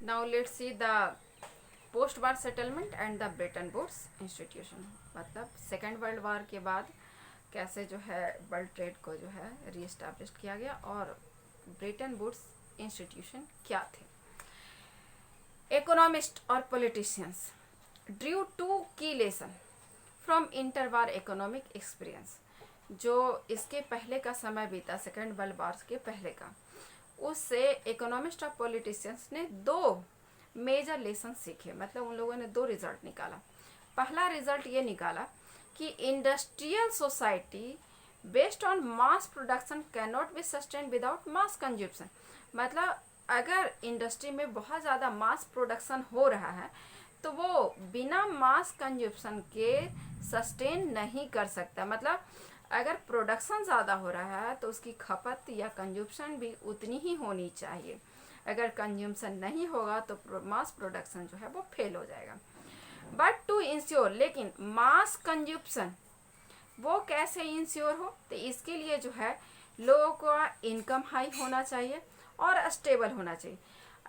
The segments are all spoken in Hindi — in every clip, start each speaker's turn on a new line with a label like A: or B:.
A: Now let's see the post war settlement and the Bretton Woods institution. मतलब सेकेंड वर्ल्ड वार के बाद कैसे जो है वर्ल्ड ट्रेड को जो है रीएस्टैब्लिश किया गया और ब्रेटन वुड्स इंस्टीट्यूशन क्या थे। इकोनॉमिस्ट और पॉलिटिशियंस ड्रू टू की लेसन फ्रॉम इंटरवार इकोनॉमिक एक्सपीरियंस। जो इसके पहले का समय बीता सेकेंड वर्ल्ड वार के पहले का, उससे इकोनॉमिस्ट और पॉलिटिशियंस ने दो मेजर लेसन सीखे। मतलब उन लोगों ने दो रिजल्ट निकाला। पहला रिजल्ट ये निकाला कि industrial society based on mass production can not be sustain without mass consumption. मतलब अगर इंडस्ट्री में बहुत ज़्यादा मास प्रोडक्शन हो रहा है तो वो बिना मास कंज्यूप्शन के सस्टेन नहीं कर सकता। मतलब अगर प्रोडक्शन ज़्यादा हो रहा है तो उसकी खपत या कंज्यूप्शन भी उतनी ही होनी चाहिए। अगर कंज्यूम्शन नहीं होगा तो मास प्रोडक्शन जो है वो फेल हो जाएगा। बट टू इंश्योर, लेकिन मास कंज्यूप्शन वो कैसे इंश्योर हो, तो इसके लिए जो है लोगों का इनकम हाई होना चाहिए और स्टेबल होना चाहिए।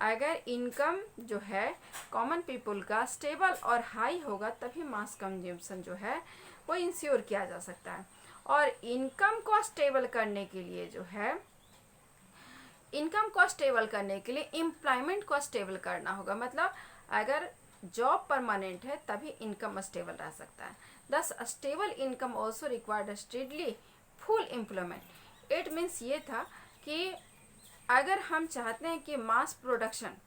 A: अगर इनकम जो है कॉमन पीपल का स्टेबल और हाई होगा तभी मास कंज्यूम्शन जो है वो इंश्योर किया जा सकता है। और इनकम को स्टेबल करने के लिए जो है इनकम को स्टेबल करने के लिए एम्प्लॉयमेंट को स्टेबल करना होगा। मतलब अगर जॉब परमानेंट है तभी इनकम स्टेबल रह सकता है। दस stable income also required steadily full employment. It means ये था कि अगर हम चाहते हैं कि मास प्रोडक्शन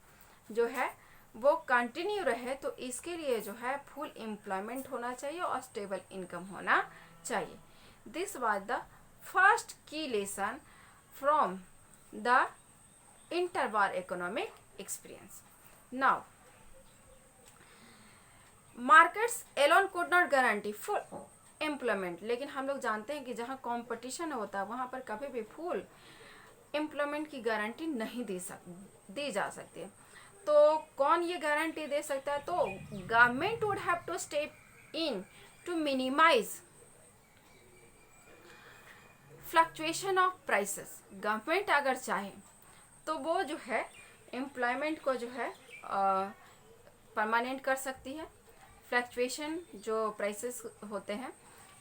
A: जो है वो कंटिन्यू रहे तो इसके लिए जो है फुल एम्प्लॉयमेंट होना चाहिए और स्टेबल इनकम होना चाहिए। दिस वाज द फर्स्ट की lesson from the interwar economic experience. Now, markets alone could not guarantee full employment। लेकिन हम लोग जानते हैं कि जहाँ कंपटीशन होता है वहाँ पर कभी भी फुल एम्प्लॉयमेंट की गारंटी नहीं दी जा सकती है। तो कौन ये गारंटी दे सकता है? तो government would have to step in to minimise fluctuation of prices. Government अगर चाहे तो वो जो है एम्प्लॉयमेंट को जो है परमानेंट कर सकती है। फ्लक्चुएशन जो प्राइसेस होते हैं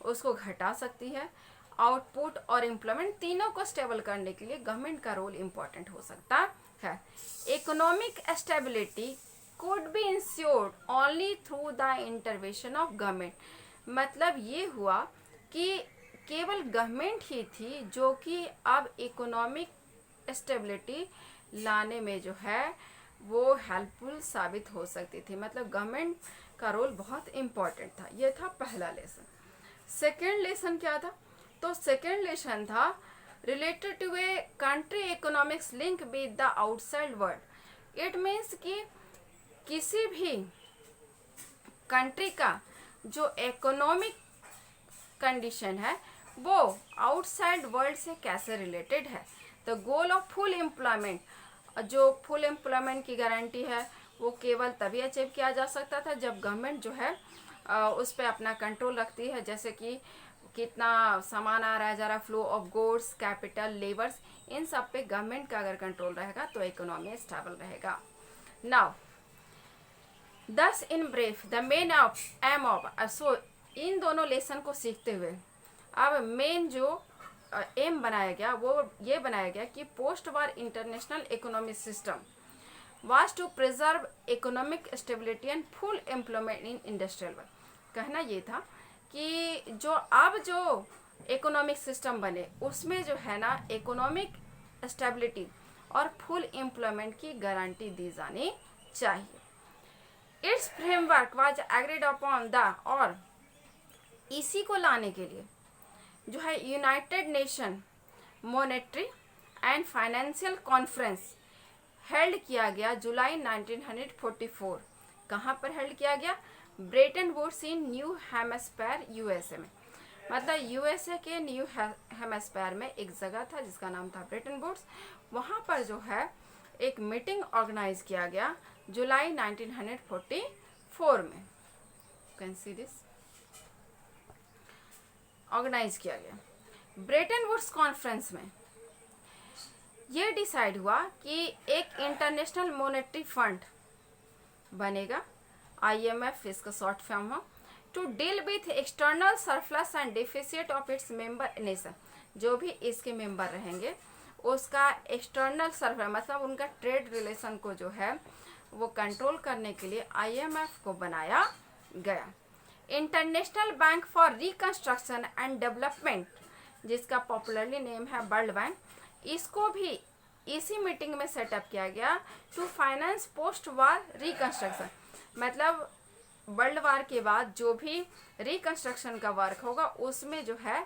A: उसको घटा सकती है। आउटपुट और एम्प्लॉयमेंट तीनों को स्टेबल करने के लिए गवर्नमेंट का रोल इम्पोर्टेंट हो सकता है। Economic stability could be insured only through the intervention of government. मतलब ये हुआ कि केवल गवर्नमेंट ही थी जो कि अब इकोनॉमिक स्टेबिलिटी लाने में जो है वो हेल्पफुल साबित हो सकती थी। मतलब गवर्नमेंट का रोल बहुत इम्पोर्टेंट था। ये था पहला लेसन। सेकेंड लेसन क्या था? तो सेकेंड लेसन था related to a country economics link with the outside world. It means कि किसी भी कंट्री का जो इकोनॉमिक कंडीशन है वो आउटसाइड वर्ल्ड से कैसे रिलेटेड है। The goal of full employment, जो फुल एम्प्लॉयमेंट की गारंटी है वो केवल तभी अचीव किया जा सकता था जब गवर्नमेंट जो है उस पर अपना कंट्रोल रखती है। जैसे कि कितना सामान आ रहा है, जरा flow of goods, capital, labours, इन सब पे गवर्नमेंट का अगर कंट्रोल रहेगा तो इकोनॉमी स्टेबल रहेगा। Now this in brief the main of M of, so इन दोनों लेसन को सीखते हुए अब मेन जो एम बनाया गया वो ये बनाया गया कि post war international economic system was to preserve economic stability and full employment in industrial world. कहना ये था कि जो इकोनॉमिक सिस्टम बने उसमें जो है ना इकोनॉमिक स्टेबिलिटी और फुल एम्प्लॉयमेंट की गारंटी दी जानी चाहिए। It's framework was agreed upon the, और इसी को लाने के लिए जो है United nation monetary and financial conference held किया गया जुलाई 1944। कहाँ पर हेल्ड किया गया? ब्रेटन वुड्स इन न्यू हेमस्फेयर यूएसए में। मतलब यूएसए के न्यू हेमस्फेयर में एक जगह था जिसका नाम था ब्रेटन वुड्स। वहाँ पर जो है एक मीटिंग ऑर्गेनाइज किया गया जुलाई 1944 में। कैन सी दिस, ऑर्गेनाइज किया गया। ब्रेटन वुड्स कॉन्फ्रेंस में ये डिसाइड हुआ कि एक इंटरनेशनल मॉनेटरी फंड बनेगा, IMF इसका शॉर्ट फॉर्म हो, to deal with external surplus and deficit of its member nation. जो भी इसके मेंबर रहेंगे उसका एक्सटर्नल सरप्लस मतलब उनका ट्रेड रिलेशन को जो है वो कंट्रोल करने के लिए IMF को बनाया गया। International bank for reconstruction and development, जिसका पॉपुलरली नेम है वर्ल्ड बैंक, इसको भी इसी मीटिंग में सेटअप किया गया to finance post war reconstruction. मतलब वर्ल्ड वार के बाद जो भी रिकंस्ट्रक्शन का वर्क होगा उसमें जो है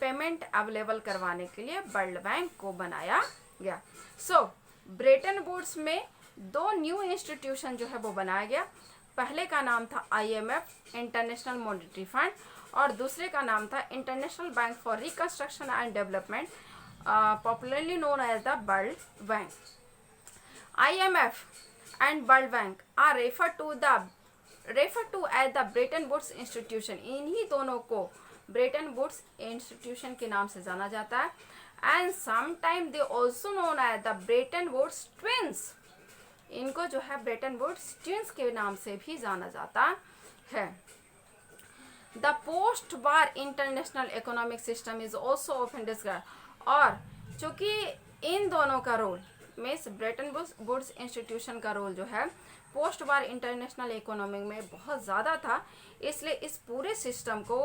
A: पेमेंट अवेलेबल करवाने के लिए वर्ल्ड बैंक को बनाया गया। सो ब्रेटन वुड्स में 2 न्यू इंस्टीट्यूशन जो है वो बनाया गया। पहले का नाम था IMF इंटरनेशनल मॉनेटरी फंड और दूसरे का नाम था international bank for reconstruction and development, popularly known as the world bank. IMF and world bank are refer to as the Bretton Woods institution. इन्हीं दोनों को ब्रेटन वुड्स इंस्टीट्यूशन के नाम से जाना जाता है। And sometime they also known as the Bretton Woods twins. इनको जो है ब्रेटन वुड्स ट्विंस के नाम से भी जाना जाता है। The post war international economic system is also often described. और चूंकि इन दोनों का role means Bretton Woods institution का रोल जो है पोस्ट वार इंटरनेशनल इकोनॉमी में बहुत ज़्यादा था, इसलिए इस पूरे सिस्टम को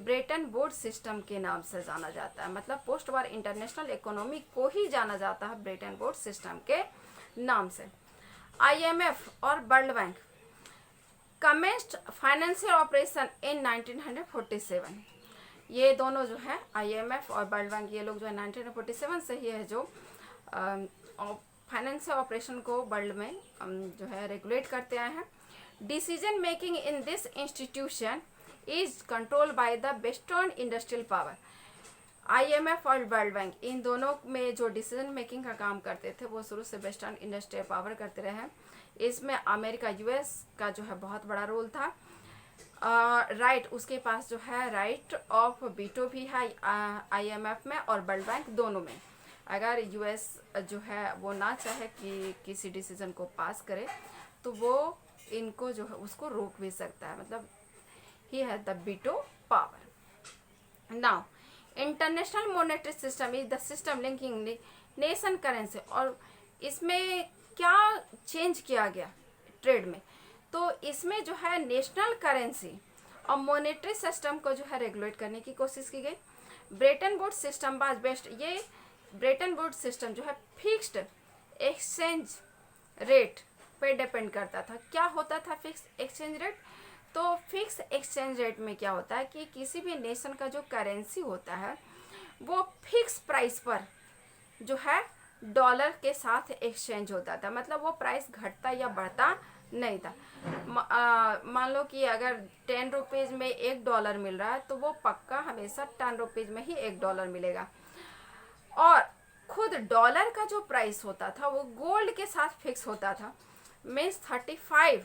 A: ब्रेटन वुड्स सिस्टम के नाम से जाना जाता है। मतलब पोस्ट वार इंटरनेशनल इकोनॉमी को ही जाना जाता है ब्रेटन वुड्स सिस्टम के नाम से। IMF और world bank commenced financial operation in 1947। ये दोनों जो है IMF और वर्ल्ड बैंक, ये लोग जो है 1947 से ही है जो फाइनेंशियल ऑपरेशन को वर्ल्ड में जो है रेगुलेट करते आए हैं। Decision making in this institution is control by the western industrial power. IMF और वर्ल्ड बैंक इन दोनों में जो डिसीजन मेकिंग का काम करते थे वो शुरू से वेस्टर्न इंडस्ट्रियल पावर करते रहे हैं। इसमें अमेरिका US का जो है बहुत बड़ा रोल था। राइट उसके पास जो है राइट ऑफ वीटो भी है IMF में और वर्ल्ड बैंक दोनों में। अगर US जो है वो ना चाहे कि किसी डिसीजन को पास करे तो वो इनको जो है उसको रोक भी सकता है। मतलब he has the veto power. Now international monetary system is the system linking nation currency. और इसमें क्या चेंज किया गया ट्रेड में, तो इसमें जो है नेशनल करेंसी और मॉनेटरी सिस्टम को जो है रेगुलेट करने की कोशिश की गई। Bretton Woods system was best. ये ब्रेटन वुड्स सिस्टम जो है फिक्स्ड एक्सचेंज रेट पे डिपेंड करता था। क्या होता था फिक्स एक्सचेंज रेट? तो फिक्स एक्सचेंज रेट में क्या होता है कि किसी भी नेशन का जो करेंसी होता है वो फिक्स प्राइस पर जो है डॉलर के साथ एक्सचेंज होता था। मतलब वो प्राइस घटता या बढ़ता नहीं था। मान लो कि अगर 10 रुपीज़ में $1 मिल रहा है तो वो पक्का हमेशा 10 रुपीज़ में ही $1 मिलेगा। और खुद डॉलर का जो प्राइस होता था वो गोल्ड के साथ फिक्स होता था। मीन्स 35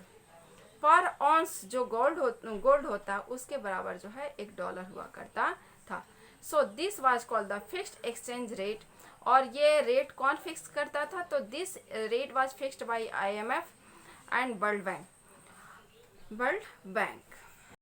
A: पर ऑन्स जो गोल्ड होता उसके बराबर जो है $1 हुआ करता था। So this was called the fixed exchange rate. और ये रेट कौन फिक्स करता था? तो this rate was fixed by IMF and world bank.